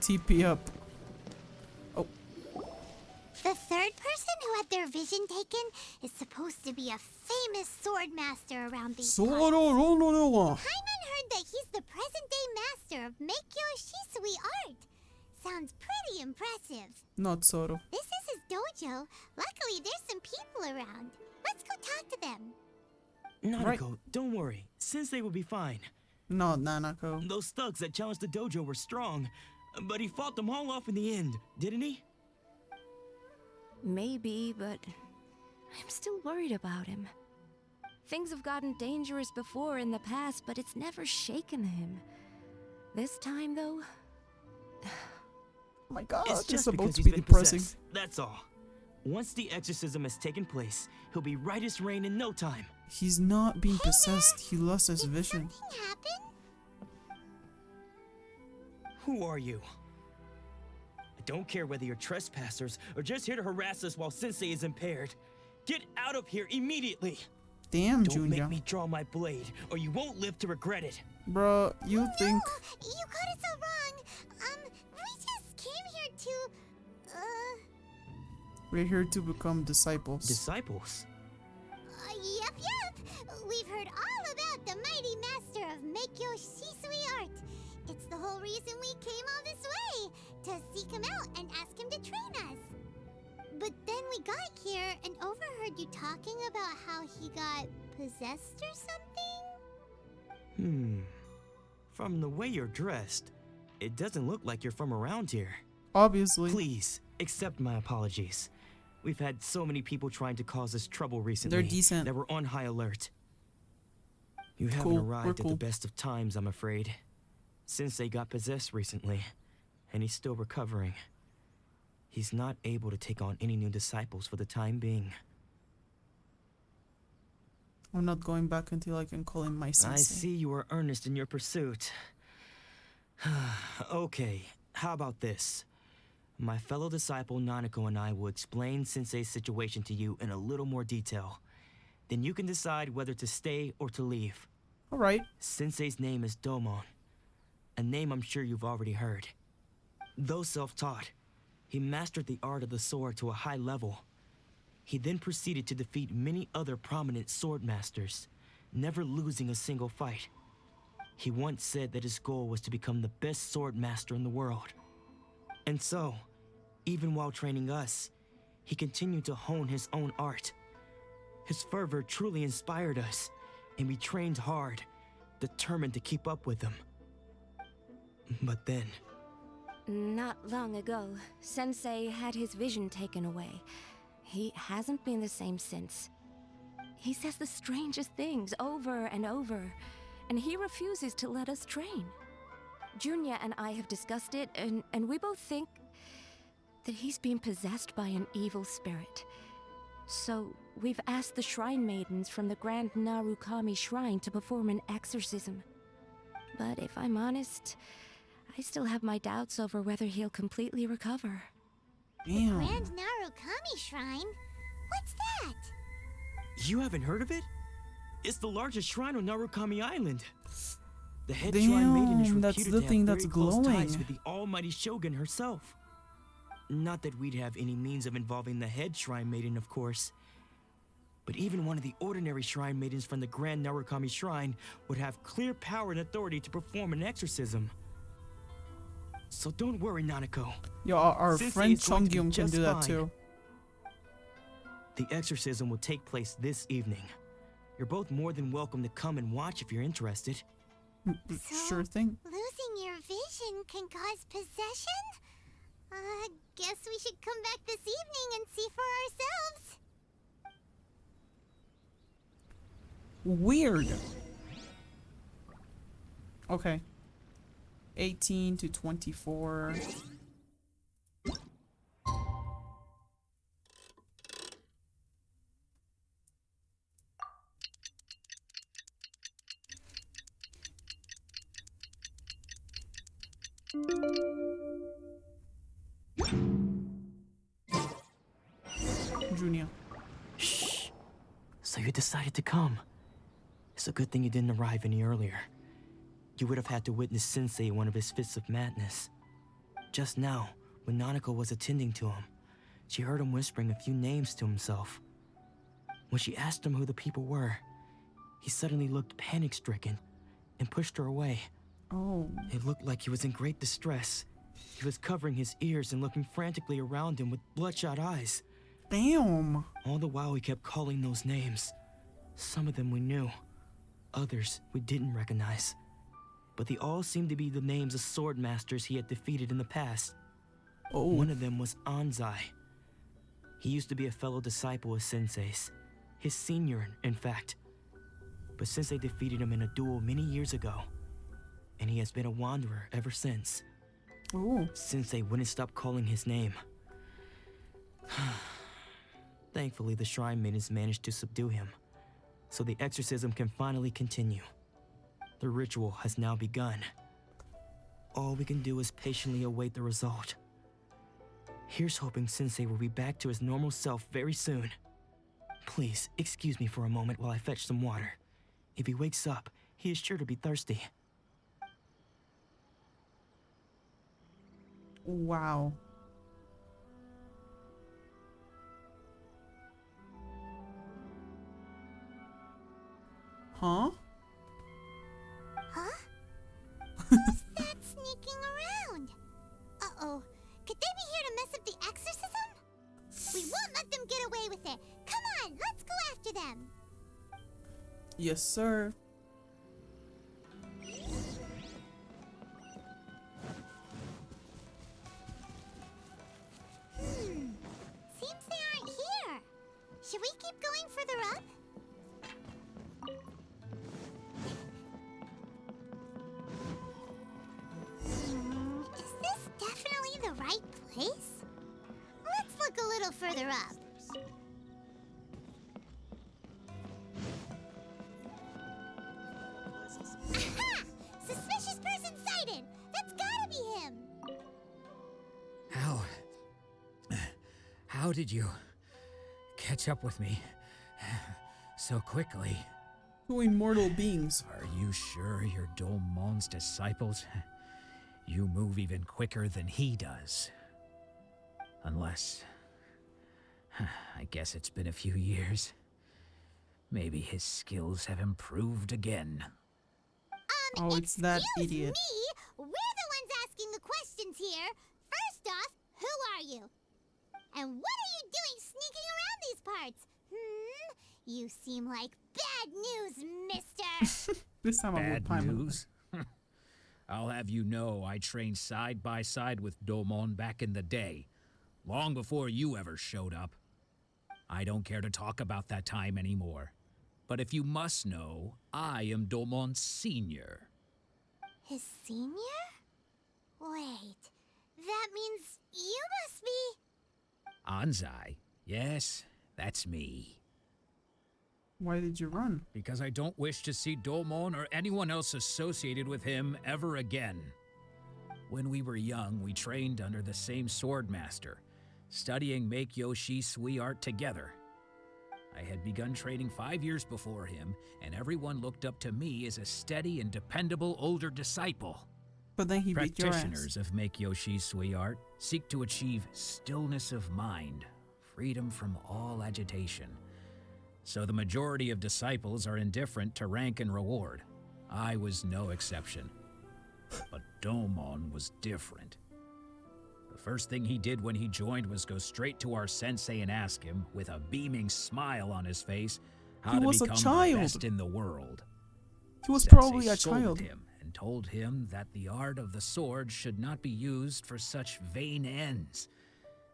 TP up. Oh. The third person who had their vision taken is supposed to be a famous sword master around these parts. Paimon heard that he's the present-day master of Meikyo Shisui art. Sounds pretty impressive. Not Zoro. This is his dojo. Luckily, there's some people around. Let's go talk to them. Nanako, don't worry. Sensei will be fine. No, Nanako. Those thugs that challenged the dojo were strong, but he fought them all off in the end, didn't he? Maybe, but I'm still worried about him. Things have gotten dangerous before in the past, but it's never shaken him. This time, though... Oh my god, it's just about because to he's be been depressing. possessed, that's all. Once the exorcism has taken place, he'll be right as rain in no time. He's not being possessed. He lost his vision. Something happen? Who are you? I don't care whether you're trespassers or just here to harass us while Sensei is impaired. Get out of here immediately! Damn, Don't Junior. make me draw my blade, or you won't live to regret it. Bro, you think... No, you got it so wrong. We just came here to, We're here to become disciples. Disciples? Yep. We've heard all about the mighty master of Meikyo Shisui art. It's the whole reason we came all this way, to seek him out and ask him to train us. But then we got here and overheard you talking about how he got possessed or something? From the way you're dressed, it doesn't look like you're from around here. Obviously. Please, accept my apologies. We've had so many people trying to cause us trouble recently. They're decent. That we're on high alert. You haven't Cool, arrived we're at the best of times, I'm afraid. Sensei got possessed recently, and he's still recovering. He's not able to take on any new disciples for the time being. I'm not going back until I can call him my sensei. I see you are earnest in your pursuit. Okay, how about this? My fellow disciple Nanako and I will explain Sensei's situation to you in a little more detail. Then you can decide whether to stay or to leave. Alright. Sensei's name is Domon, a name I'm sure you've already heard. Though self-taught, he mastered the art of the sword to a high level. He then proceeded to defeat many other prominent sword masters, never losing a single fight. He once said that his goal was to become the best sword master in the world. And so, even while training us, he continued to hone his own art. His fervor truly inspired us, and we trained hard, determined to keep up with him. But then... Not long ago, Sensei had his vision taken away. He hasn't been the same since. He says the strangest things over and over, and he refuses to let us train. Junya and I have discussed it, and we both think that he's been possessed by an evil spirit. So, we've asked the shrine maidens from the Grand Narukami Shrine to perform an exorcism. But if I'm honest, I still have my doubts over whether he'll completely recover. Damn. Grand Narukami Shrine? What's that? You haven't heard of it? It's the largest shrine on Narukami Island. The head Damn, shrine maiden is reputed that's the to thing have that's very close ties glowing. with the almighty Shogun herself. Not that we'd have any means of involving the head shrine maiden, of course. But even one of the ordinary shrine maidens from the Grand Narukami Shrine would have clear power and authority to perform an exorcism. So don't worry, Nanako. Yo, our Sensei friend is going to be Chongyun can just do that fine. too. The exorcism will take place this evening. You're both more than welcome to come and watch if you're interested. Sure thing. Losing your vision can cause possession? Guess we should come back this evening and see for ourselves. Weird. Okay. 18 to 24. Junior. Shh. So you decided to come. It's a good thing you didn't arrive any earlier. You would have had to witness Sensei in one of his fits of madness. Just now, when Nanako was attending to him, she heard him whispering a few names to himself. When she asked him who the people were, he suddenly looked panic-stricken and pushed her away. Oh. It looked like he was in great distress. He was covering his ears and looking frantically around him with bloodshot eyes. Damn. All the while he kept calling those names. Some of them we knew, others we didn't recognize. But they all seemed to be the names of sword masters he had defeated in the past. Oh. One of them was Anzai. He used to be a fellow disciple of Sensei's, his senior, in fact. But Sensei defeated him in a duel many years ago, and he has been a wanderer ever since. Oh. Sensei wouldn't stop calling his name. Thankfully, the shrine maidens managed to subdue him, so the exorcism can finally continue. The ritual has now begun. All we can do is patiently await the result. Here's hoping Sensei will be back to his normal self very soon. Please, excuse me for a moment while I fetch some water. If he wakes up, he is sure to be thirsty. Wow. Huh? Huh? Who's that sneaking around? Uh-oh. Could they be here to mess up the exorcism? We won't let them get away with it. Come on, let's go after them. Yes, sir. Seems they aren't here. Should we keep going further up? Is this definitely the right place? Let's look a little further up. Aha! Suspicious person sighted! That's gotta be him! How did you catch up with me so quickly? Two immortal beings. Are you sure you're Domon's disciples? You move even quicker than he does. Unless... I guess it's been a few years. Maybe his skills have improved again. Oh, it's that excuse idiot. me? We're the ones asking the questions here. First off, who are you? And what are you doing sneaking around these parts? You seem like bad news, mister. This time I will Bad pine news? I'll have you know I trained side by side with Domon back in the day, long before you ever showed up. I don't care to talk about that time anymore. But if you must know, I am Domon's senior. His senior? Wait, that means you must be... Anzai? Yes, that's me. Why did you run? Because I don't wish to see Domon or anyone else associated with him ever again. When we were young, we trained under the same sword master, studying Meikyo Shisui art together. I had begun training 5 years before him, and everyone looked up to me as a steady and dependable older disciple. But then he beat your ass. Practitioners of Meikyo Shisui art seek to achieve stillness of mind, freedom from all agitation. So the majority of disciples are indifferent to rank and reward. I was no exception. But Domon was different. The first thing he did when he joined was go straight to our sensei and ask him, with a beaming smile on his face, how to was a become child. the best in the world. He was Sensei probably a scolded child. him and told him that the art of the sword should not be used for such vain ends.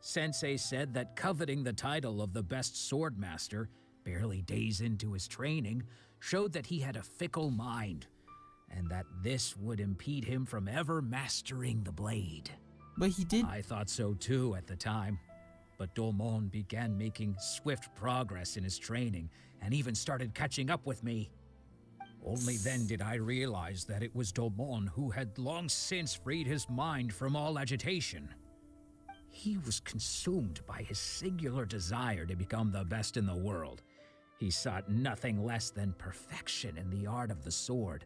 Sensei said that coveting the title of the best sword master, barely days into his training, showed that he had a fickle mind, and that this would impede him from ever mastering the blade. But he did. I thought so too at the time, but Domon began making swift progress in his training and even started catching up with me. Only then did I realize that it was Domon who had long since freed his mind from all agitation. He was consumed by his singular desire to become the best in the world. He sought nothing less than perfection in the art of the sword,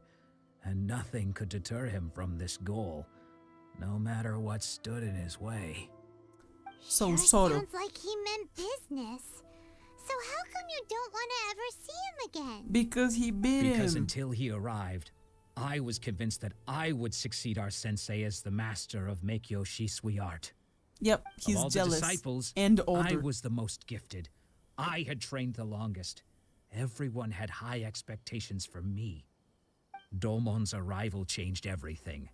and nothing could deter him from this goal. no matter what stood in his way. So Sure sort of. sounds like he meant business. So how come you don't want to ever see him again? Because he beat Because him. until he arrived, I was convinced that I would succeed our sensei as the master of Meikyo Shisui art. Yep, Of he's all jealous. the disciples, and I older. was the most gifted. I had trained the longest. Everyone had high expectations for me. Domon's arrival changed everything.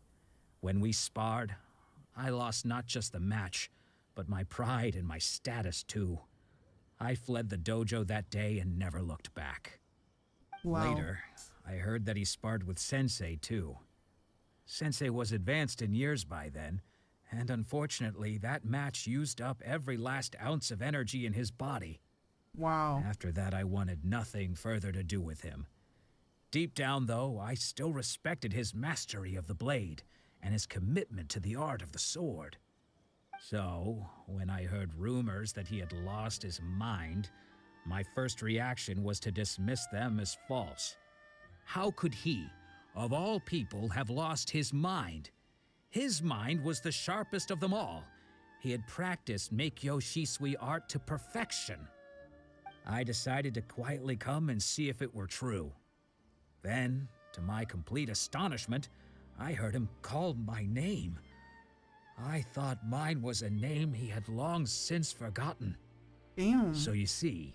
When we sparred, I lost not just the match, but my pride and my status too. I fled the dojo that day and never looked back. Wow. Later, I heard that he sparred with Sensei too. Sensei was advanced in years by then, and unfortunately, that match used up every last ounce of energy in his body. Wow. After that, I wanted nothing further to do with him. Deep down, though, I still respected his mastery of the blade and his commitment to the art of the sword. So, when I heard rumors that he had lost his mind, my first reaction was to dismiss them as false. How could he, of all people, have lost his mind? His mind was the sharpest of them all. He had practiced Meikyo Shisui art to perfection. I decided to quietly come and see if it were true. Then, to my complete astonishment, I heard him call my name. I thought mine was a name he had long since forgotten. Damn. So you see,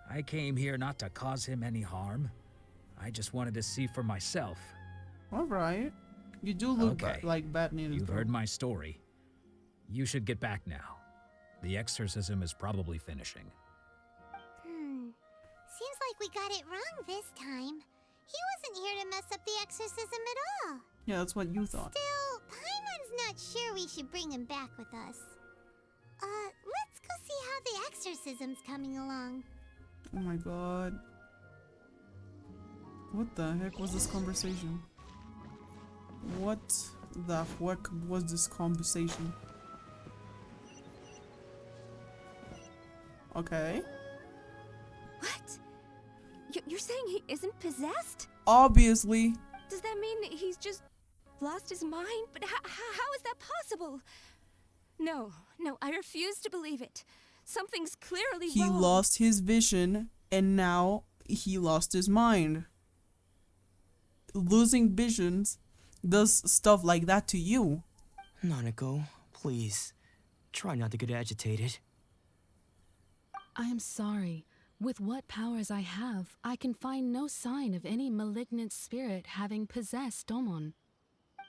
I came here not to cause him any harm. I just wanted to see for myself. Alright. You do look Okay. like bad news. You've heard my story. You should get back now. The exorcism is probably finishing. Seems like we got it wrong this time. He wasn't here to mess up the exorcism at all. Yeah, that's what you thought. Still, Paimon's not sure we should bring him back with us. Let's go see how the exorcism's coming along. Oh my god. What the heck was this conversation? What the heck was this conversation? Okay. What? You're saying he isn't possessed? Obviously. Does that mean he's just lost his mind? But how is that possible? No, I refuse to believe it. Something's clearly He wrong. lost his vision and now he lost his mind. Losing visions does stuff like that to you. Nanako, please. Try not to get agitated. I am sorry. With what powers I have, I can find no sign of any malignant spirit having possessed Domon.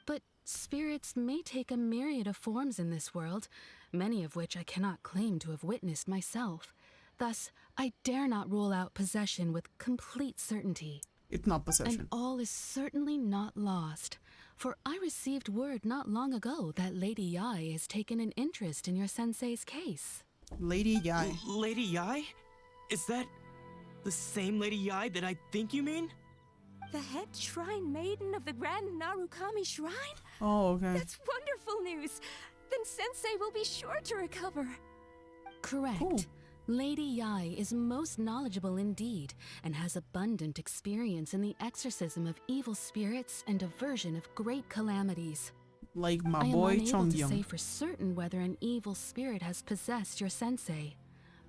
But spirits may take a myriad of forms in this world, many of which I cannot claim to have witnessed myself. Thus, I dare not rule out possession with complete certainty. It's not possession. And all is certainly not lost, for I received word not long ago that Lady Yai has taken an interest in your sensei's case. Lady Yai. Lady Yai? Is that the same Lady Yai that I think you mean? The head shrine maiden of the Grand Narukami Shrine? Oh, okay. That's wonderful news. Then Sensei will be sure to recover. Correct. Cool. Lady Yai is most knowledgeable indeed, and has abundant experience in the exorcism of evil spirits and aversion of great calamities. Like my I am boy unable to say Chongyang. for certain whether an evil spirit has possessed your sensei,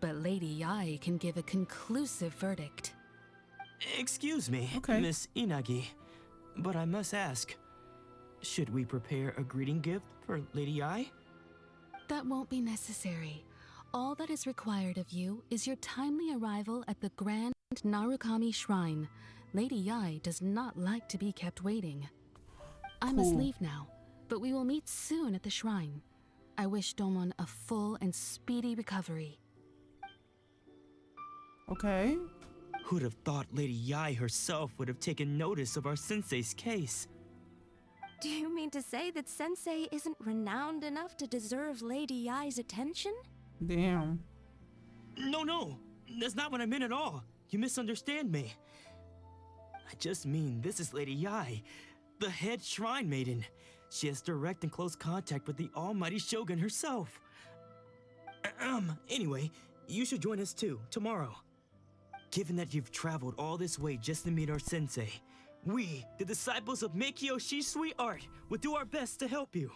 but Lady Yai can give a conclusive verdict. Excuse me, Okay. Miss Inagi, but I must ask, should we prepare a greeting gift for Lady Yai? That won't be necessary. All that is required of you is your timely arrival at the Grand Narukami Shrine. Lady Yai does not like to be kept waiting. I must Cool. leave now, but we will meet soon at the shrine. I wish Domon a full and speedy recovery. Okay. Who'd have thought Lady Yai herself would have taken notice of our sensei's case? Do you mean to say that Sensei isn't renowned enough to deserve Lady Yai's attention? Damn. No, that's not what I meant at all. You misunderstand me. I just mean this is Lady Yai, the head shrine maiden. She has direct and close contact with the almighty Shogun herself. Anyway, you should join us too, tomorrow. Given that you've traveled all this way just to meet our sensei, we, the disciples of Meikyo Shisui art, will do our best to help you.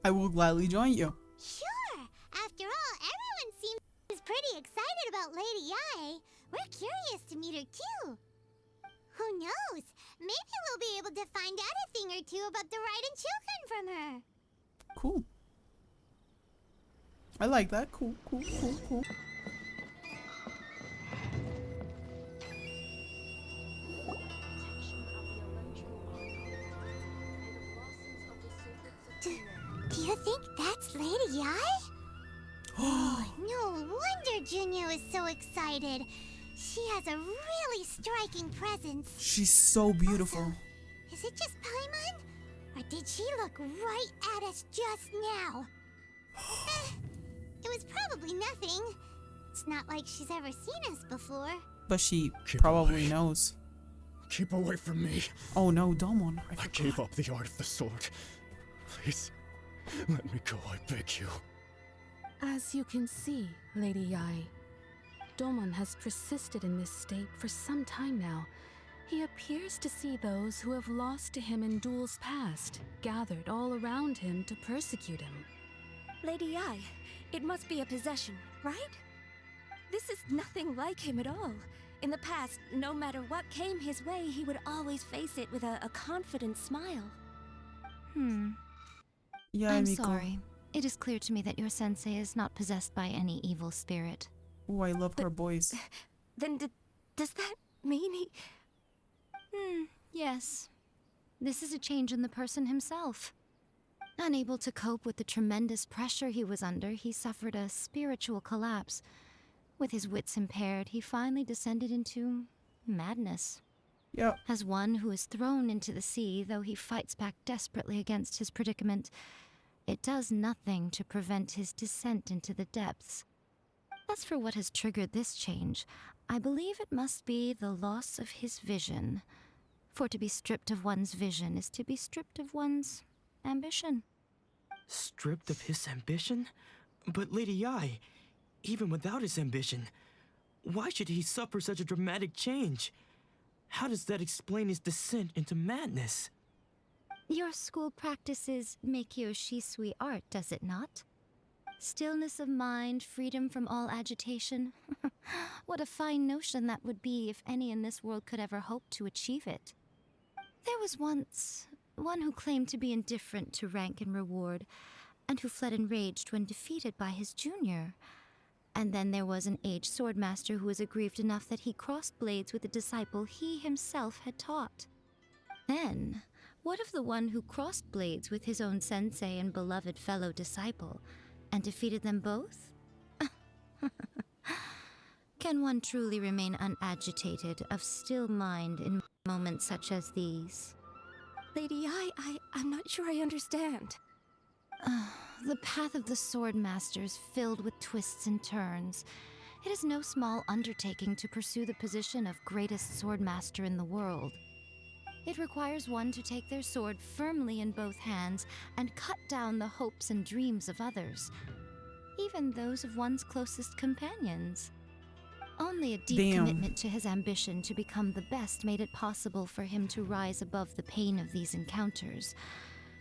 I will gladly join you. Sure. After all, everyone seems pretty excited about Lady Ai. We're curious to meet her too. Who knows? Maybe we'll be able to find out a thing or two about the Raiden children from her. Cool. I like that. Cool. Do you think that's Lady Ai? Oh, no wonder Junyo is so excited. She has a really striking presence. She's so beautiful. Also, is it just Paimon? Or did she look right at us just now? It was probably nothing. It's not like she's ever seen us before. But she Keep probably away. knows. Keep away from me. Oh no, Domon. I gave up the art of the sword. Please, let me go, I beg you. As you can see, Lady Ai, Domon has persisted in this state for some time now. He appears to see those who have lost to him in duels past, gathered all around him to persecute him. Lady Ai, it must be a possession, right? This is nothing like him at all. In the past, no matter what came his way, he would always face it with a confident smile. Yeah, I'm Miko. sorry. It is clear to me that your sensei is not possessed by any evil spirit. Oh, I love her voice. Then does that mean he... Yes. This is a change in the person himself. Unable to cope with the tremendous pressure he was under, he suffered a spiritual collapse. With his wits impaired, he finally descended into madness. Yeah. As one who is thrown into the sea, though he fights back desperately against his predicament, it does nothing to prevent his descent into the depths. As for what has triggered this change, I believe it must be the loss of his vision. For to be stripped of one's vision is to be stripped of one's ambition. Stripped of his ambition? But Lady Ai, even without his ambition, why should he suffer such a dramatic change? How does that explain his descent into madness? Your school practices Meikyo Shisui art, does it not? Stillness of mind, freedom from all agitation. What a fine notion that would be if any in this world could ever hope to achieve it. There was once one who claimed to be indifferent to rank and reward, and who fled enraged when defeated by his junior. And then there was an aged swordmaster who was aggrieved enough that he crossed blades with a disciple he himself had taught. Then, what of the one who crossed blades with his own sensei and beloved fellow disciple, and defeated them both? Can one truly remain unagitated, of still mind in moments such as these? Lady Ai, I'm not sure I understand. The path of the sword master is filled with twists and turns. It is no small undertaking to pursue the position of greatest sword master in the world. It requires one to take their sword firmly in both hands and cut down the hopes and dreams of others, even those of one's closest companions. Only a deep commitment to his ambition to become the best made it possible for him to rise above the pain of these encounters,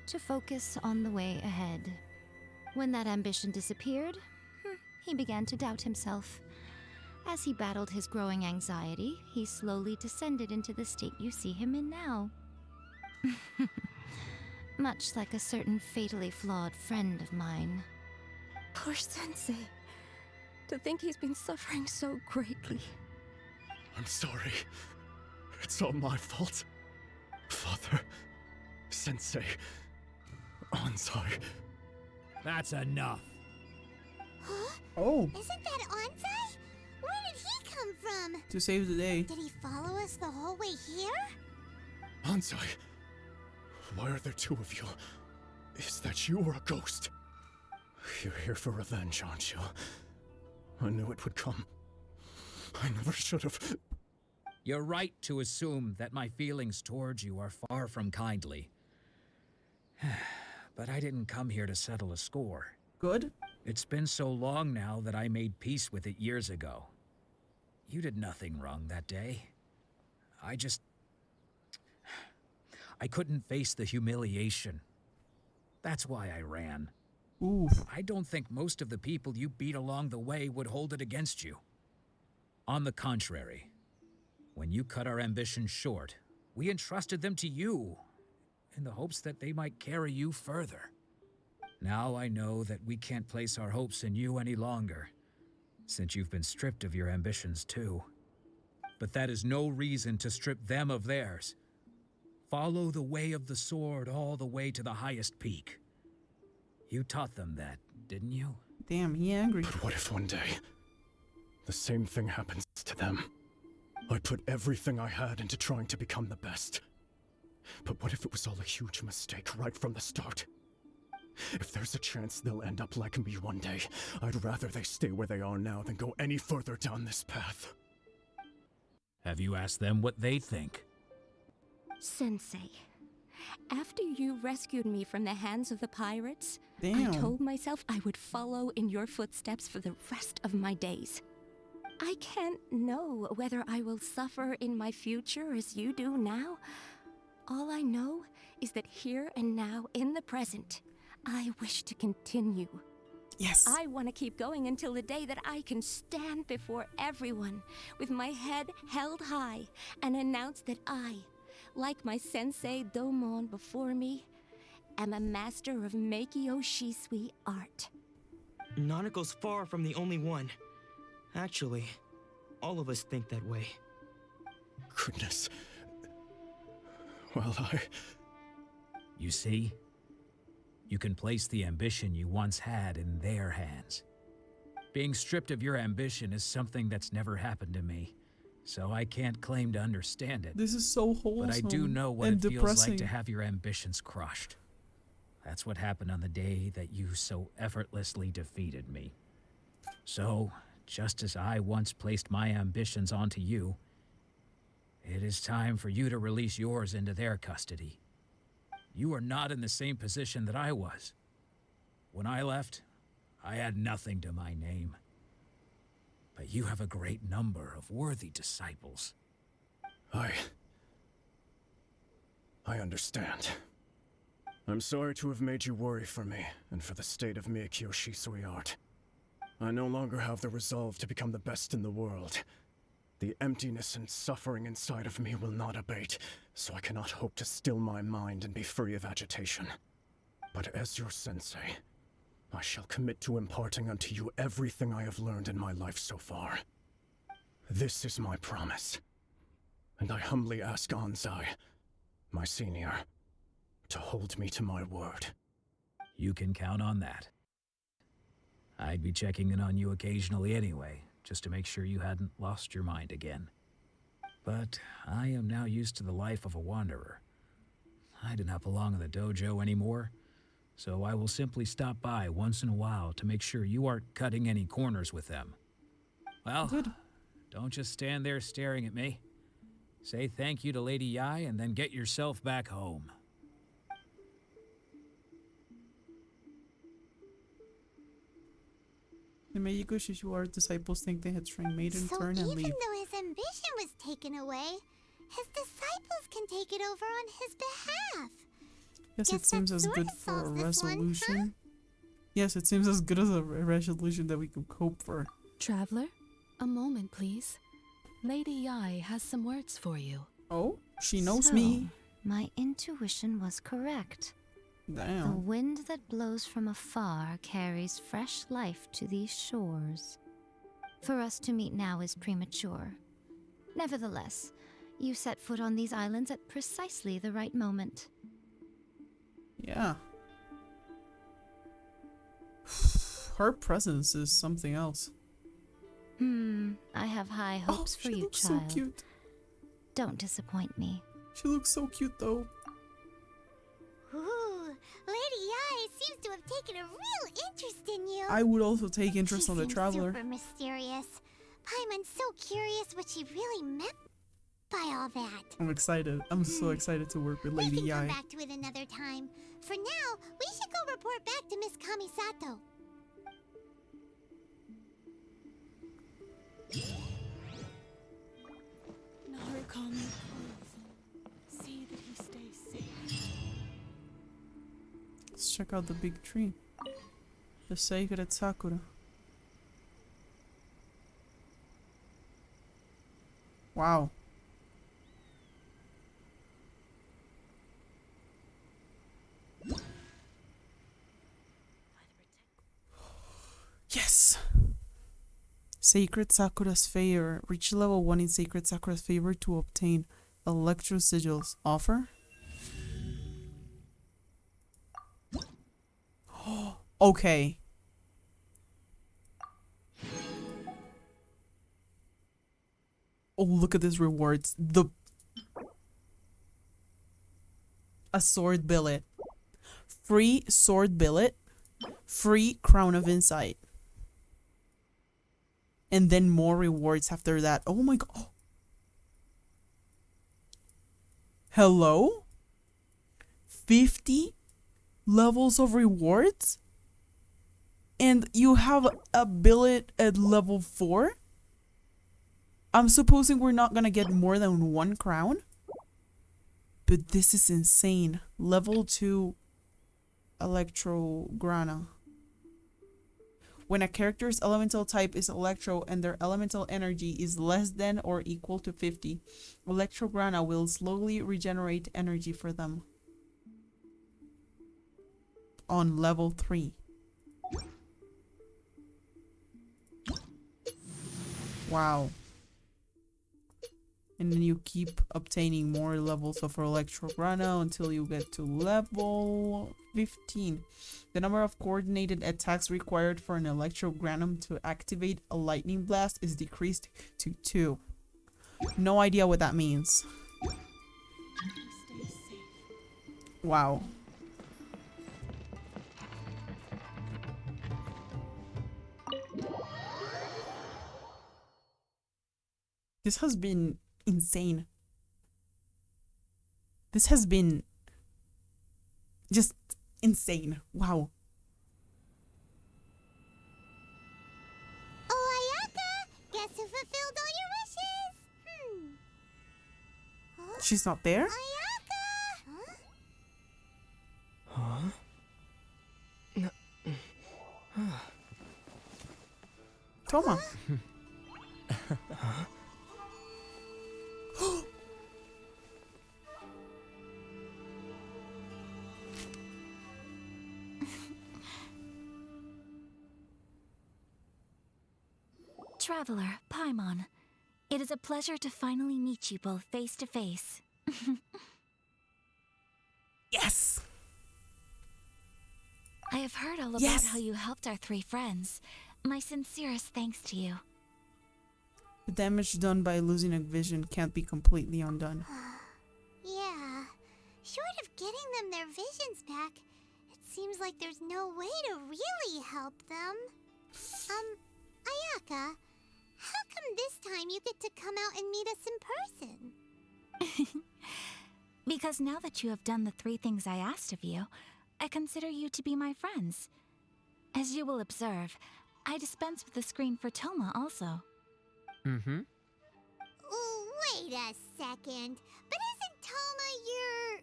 to focus on the way ahead. When that ambition disappeared, he began to doubt himself. As he battled his growing anxiety, he slowly descended into the state you see him in now. Much like a certain fatally flawed friend of mine. Poor Sensei. To think he's been suffering so greatly. I'm sorry. It's all my fault. Father, Sensei, Onsai. That's enough. Huh? Oh, Isn't that Onsai? Where did he come from? to save the day. Did he follow us the whole way here? Onsai, why are there two of you? Is that you or a ghost? You're here for revenge, aren't you? I knew it would come. I never should have. You're right to assume that my feelings towards you are far from kindly. But I didn't come here to settle a score. Good. It's been so long now that I made peace with it years ago. You did nothing wrong that day. I couldn't face the humiliation. That's why I ran. Ooh. I don't think most of the people you beat along the way would hold it against you. On the contrary, when you cut our ambitions short, we entrusted them to you, in the hopes that they might carry you further. Now I know that we can't place our hopes in you any longer, since you've been stripped of your ambitions too. But that is no reason to strip them of theirs. Follow the way of the sword all the way to the highest peak. You taught them that, didn't you? Damn, he angry. But what if one day, the same thing happens to them? I put everything I had into trying to become the best. But what if it was all a huge mistake right from the start? If there's a chance they'll end up like me one day, I'd rather they stay where they are now than go any further down this path. Have you asked them what they think? Sensei, after you rescued me from the hands of the pirates, Damn. I told myself I would follow in your footsteps for the rest of my days. I can't know whether I will suffer in my future as you do now. All I know is that here and now, in the present, I wish to continue. Yes. I want to keep going until the day that I can stand before everyone with my head held high and announce that I, like my sensei Domon before me, am a master of Meikyo Shisui art. Nanako's far from the only one. Actually, all of us think that way. Goodness. Well, You see? You can place the ambition you once had in their hands. Being stripped of your ambition is something that's never happened to me, so I can't claim to understand it. This is so wholesome. But I do know what and it feels depressing. like to have your ambitions crushed. That's what happened on the day that you so effortlessly defeated me. So, just as I once placed my ambitions onto you, it is time for you to release yours into their custody. You are not in the same position that I was. When I left, I had nothing to my name. But you have a great number of worthy disciples. I understand. I'm sorry to have made you worry for me, and for the state of Meikyo Shisui art. I no longer have the resolve to become the best in the world. The emptiness and suffering inside of me will not abate, so I cannot hope to still my mind and be free of agitation. But as your sensei, I shall commit to imparting unto you everything I have learned in my life so far. This is my promise, and I humbly ask Anzai, my senior, to hold me to my word. You can count on that. I'd be checking in on you occasionally anyway, just to make sure you hadn't lost your mind again. But I am now used to the life of a wanderer. I do not belong in the dojo anymore, so I will simply stop by once in a while to make sure you aren't cutting any corners with them. Well, Good. don't just stand there staring at me. Say thank you to Lady Yai and then get yourself back home. The Meikyo Shisui art disciples think they had strayed maiden So turn and even leave. though his ambition was taken away, his disciples can take it over on his behalf. Yes, Guess it seems that as sort good of for a solves this one, huh? resolution. Yes, it seems as good as a resolution that we could hope for. Traveler, a moment, please. Lady Yai has some words for you. Oh, she knows So, me. My intuition was correct. The Damn. wind that blows from afar carries fresh life to these shores. For us to meet now is premature. Nevertheless, you set foot on these islands at precisely the right moment. Yeah. Her presence is something else. I have high hopes for she you, looks child. so cute. Don't disappoint me. She looks so cute, though. Ooh, Lady Yai seems to have taken a real interest in you. I would also take interest She on the seems traveler. super mysterious. Paimon's so curious what she really meant by all that. I'm excited. I'm so excited to work with Lady We can come Yai. back to it another time. For now, we should go report back to Miss Kamisato. Narukami, please. See that he stays safe. Let's check out the big tree. The sacred sakura. Wow. Yes! Sacred Sakura's favor. Reach level 1 in Sacred Sakura's favor to obtain Electro Sigils. Offer? Okay. Oh, look at these rewards. A sword billet. Free sword billet. Free crown of insight. And then more rewards after that. Oh my god. Hello? 50 levels of rewards? And you have a billet at level 4? I'm supposing we're not gonna get more than 1 crown? But this is insane. Level 2 Electro Grana. When a character's elemental type is electro and their elemental energy is less than or equal to 50, Electro Grana will slowly regenerate energy for them. On level 3. Wow. And then you keep obtaining more levels of Electro Grana until you get to level 15. The number of coordinated attacks required for an Electro Granum to activate a Lightning Blast is decreased to 2. No idea what that means. Wow. This has been insane. This has been just insane. Wow. Oh, Ayaka! Guess who fulfilled all your wishes? Huh? She's not there? Ayaka! Huh? Toma. Traveler, Paimon, it is a pleasure to finally meet you both face to face. Yes! I have heard all about Yes! how you helped our 3 friends. My sincerest thanks to you. The damage done by losing a vision can't be completely undone. Yeah. Short of getting them their visions back, it seems like there's no way to really help them. Ayaka, how come this time you get to come out and meet us in person? Because now that you have done the 3 things I asked of you, I consider you to be my friends. As you will observe, I dispense with the screen for Toma also. Mm-hmm. Wait a second. But isn't Toma your,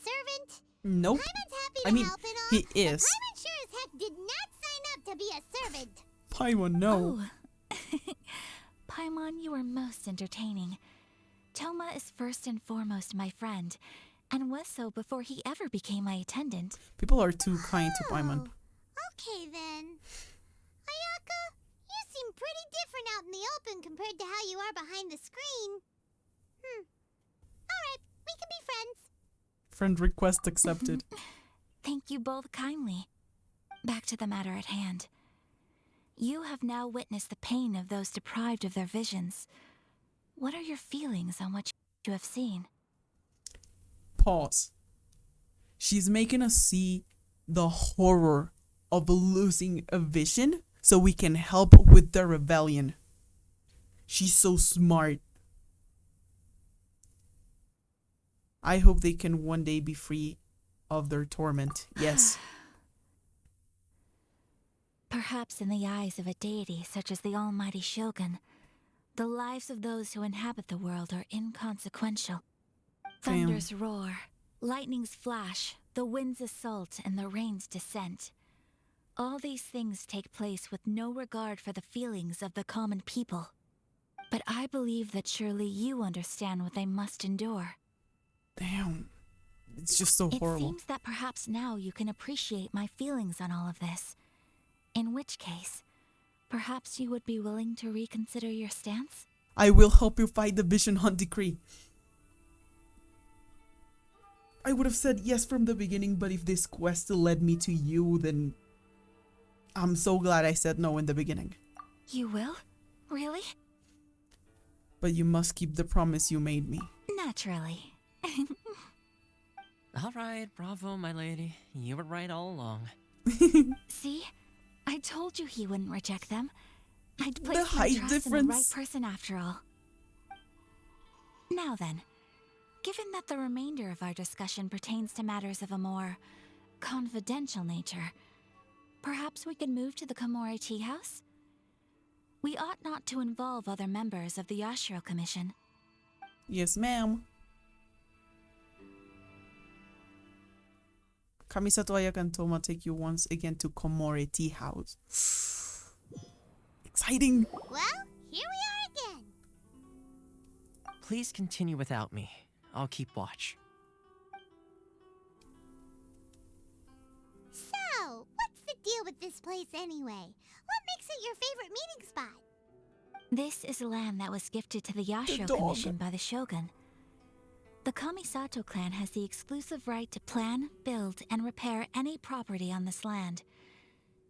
servant? Nope. Paimon's happy I to mean, help and all, he but is. Paimon sure as heck did not sign up to be a servant. Paimon, no. Oh. Paimon, you are most entertaining. Toma is first and foremost my friend, and was so before he ever became my attendant. People are too kind to Paimon. Okay then. Ayaka, you seem pretty different out in the open compared to how you are behind the screen. Alright, we can be friends. Friend request accepted. Thank you both kindly. Back to the matter at hand. You have now witnessed the pain of those deprived of their visions. What are your feelings on what you have seen? Pause. She's making us see the horror of losing a vision so we can help with the rebellion. She's so smart. I hope they can one day be free of their torment. Yes. Perhaps in the eyes of a deity such as the almighty Shogun, the lives of those who inhabit the world are inconsequential. Damn. Thunders roar, lightnings flash, the wind's assault, and the rain's descent. All these things take place with no regard for the feelings of the common people. But I believe that surely you understand what they must endure. Damn. It's just so It horrible. seems that perhaps now you can appreciate my feelings on all of this. In which case, perhaps you would be willing to reconsider your stance? I will help you fight the Vision Hunt decree. I would have said yes from the beginning, but if this quest led me to you, then I'm so glad I said no in the beginning. You will? Really? But you must keep the promise you made me. Naturally. All right, bravo, my lady. You were right all along. See? I told you he wouldn't reject them. I'd The placed my height trust in the difference. right person after all. Now then, given that the remainder of our discussion pertains to matters of a more confidential nature, perhaps we could move to the Komori Tea House? We ought not to involve other members of the Yashiro Commission. Yes, ma'am. Kamisato, Ayaka, and Toma take you once again to Komori Tea House. Exciting! Well, here we are again. Please continue without me. I'll keep watch. So, what's the deal with this place anyway? What makes it your favorite meeting spot? This is land that was gifted to the Yashiro dog. Commission by the Shogun. The Kamisato clan has the exclusive right to plan, build, and repair any property on this land,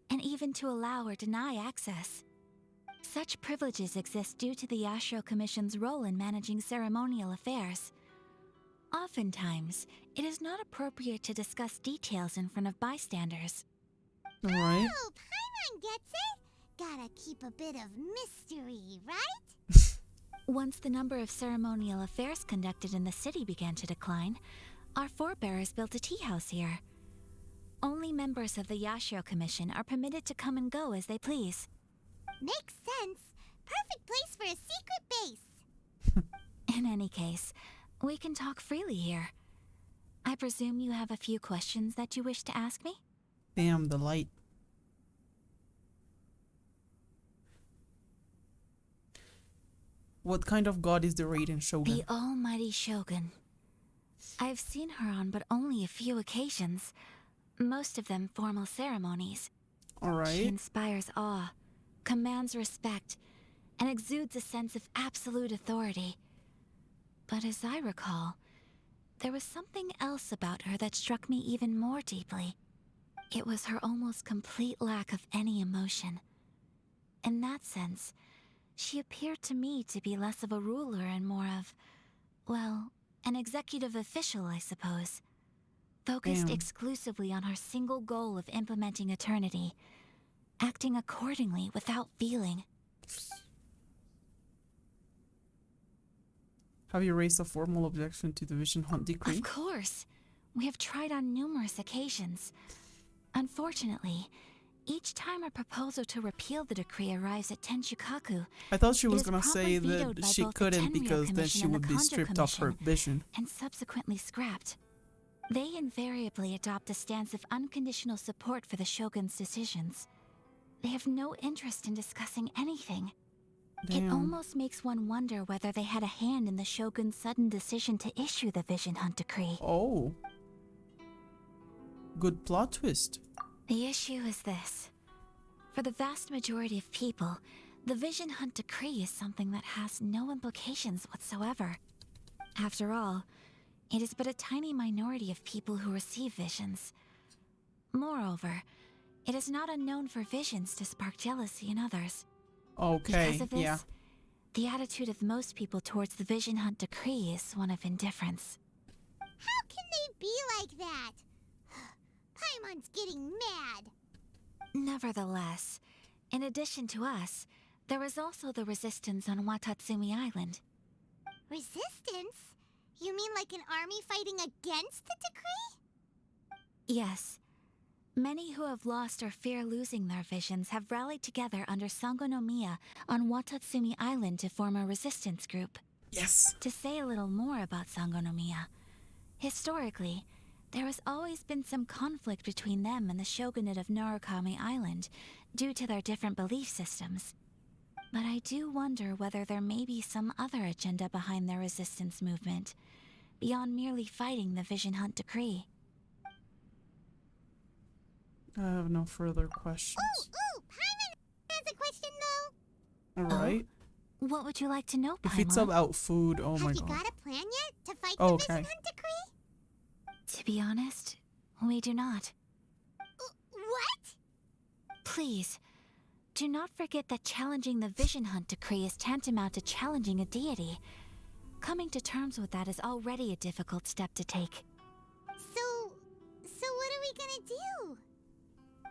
and even to allow or deny access. Such privileges exist due to the Yashiro Commission's role in managing ceremonial affairs. Oftentimes, it is not appropriate to discuss details in front of bystanders. Alright. Oh, Paimon gets it. Gotta keep a bit of mystery, right? Once the number of ceremonial affairs conducted in the city began to decline, our forebears built a tea house here. Only members of the Yashiro Commission are permitted to come and go as they please. Makes sense. Perfect place for a secret base. In any case, we can talk freely here. I presume you have a few questions that you wish to ask me? Damn, the light. What kind of god is the Raiden Shogun? The almighty Shogun. I've seen her on but only a few occasions, most of them formal ceremonies. She Alright. inspires awe, commands respect, and exudes a sense of absolute authority. But as I recall, there was something else about her that struck me even more deeply. It was her almost complete lack of any emotion. In that sense, she appeared to me to be less of a ruler and more of, well, an executive official, I suppose. Focused Damn. exclusively on her single goal of implementing eternity, acting accordingly without feeling. Have you raised a formal objection to the Vision Hunt decree? Of course. We have tried on numerous occasions. Unfortunately, each time a proposal to repeal the decree arrives at Tenshukaku, I thought she It was is gonna say promptly vetoed that by she both the couldn't Tenryou because then Commission she and the would be Kondo stripped of her Commission. vision. and subsequently scrapped. They invariably adopt a stance of unconditional support for the Shogun's decisions. They have no interest in discussing anything. It Damn. almost makes one wonder whether they had a hand in the Shogun's sudden decision to issue the Vision Hunt decree. Oh. Good plot twist. The issue is this. For the vast majority of people, the Vision Hunt decree is something that has no implications whatsoever. After all, it is but a tiny minority of people who receive visions. Moreover, it is not unknown for visions to spark jealousy in others. Okay, Because of this, yeah. the attitude of most people towards the Vision Hunt decree is one of indifference. How can they be like that? Paimon's getting mad. Nevertheless, in addition to us, there is also the resistance on Watatsumi Island. Resistance? You mean like an army fighting against the decree? Yes. Many who have lost or fear losing their visions have rallied together under Sangonomiya on Watatsumi Island to form a resistance group. Yes. To say a little more about Sangonomiya, historically, There has always been some conflict between them and the shogunate of Narukami Island due to their different belief systems. But I do wonder whether there may be some other agenda behind their resistance movement, beyond merely fighting the Vision Hunt decree. I have no further questions. Ooh, Paimon has a question though. Alright. What would you like to know, If it's Paimon? about food, oh my Have you god. got a plan yet to fight Oh, the okay. Vision Hunt decree? To be honest, we do not. What? Please, do not forget that challenging the Vision Hunt decree is tantamount to challenging a deity. Coming to terms with that is already a difficult step to take. So what are we gonna do?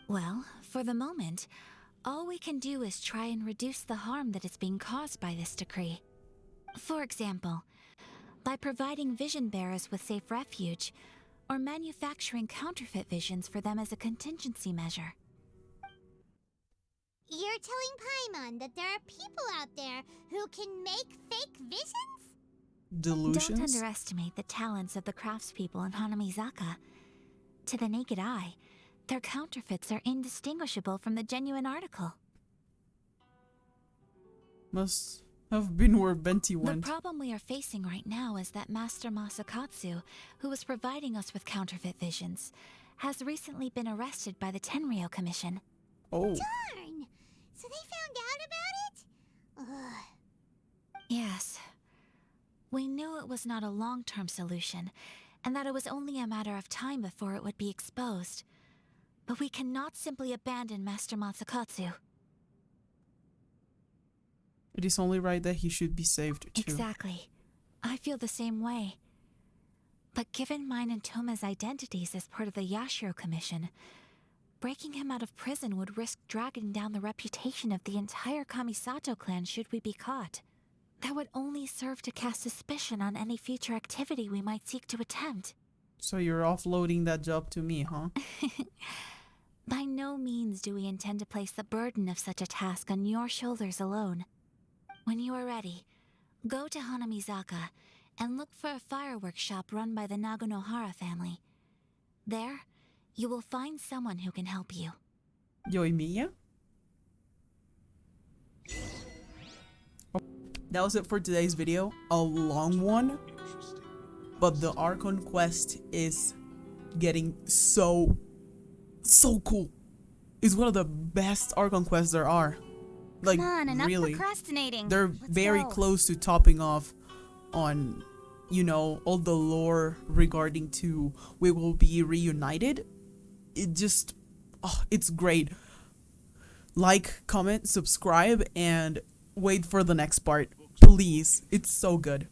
Well, for the moment, all we can do is try and reduce the harm that is being caused by this decree. For example, by providing vision bearers with safe refuge, or manufacturing counterfeit visions for them as a contingency measure. You're telling Paimon that there are people out there who can make fake visions? Delusions? Don't underestimate the talents of the craftspeople in Hanamizaka. To the naked eye, their counterfeits are indistinguishable from the genuine article. Must have been where Benti The went. problem we are facing right now is that Master Masakatsu, who was providing us with counterfeit visions, has recently been arrested by the Tenryo Commission. Oh. Darn! So they found out about it? Ugh. Yes. We knew it was not a long-term solution, and that it was only a matter of time before it would be exposed. But we cannot simply abandon Master Masakatsu. It is only right that he should be saved too. Exactly. I feel the same way. But given mine and Toma's identities as part of the Yashiro Commission, breaking him out of prison would risk dragging down the reputation of the entire Kamisato clan should we be caught. That would only serve to cast suspicion on any future activity we might seek to attempt. So you're offloading that job to me, huh? By no means do we intend to place the burden of such a task on your shoulders alone. When you are ready, go to Hanamizaka and look for a fireworks shop run by the Nagonohara family. There, you will find someone who can help you. Yoimiya? That was it for today's video. A long one. But the Archon quest is getting so cool. It's one of the best Archon quests there are. Like, Come on, enough really. procrastinating. They're Let's very go. close to topping off on, you know, all the lore regarding to we will be reunited. It just, oh, it's great. Like, comment, subscribe, and wait for the next part. Please. It's so good.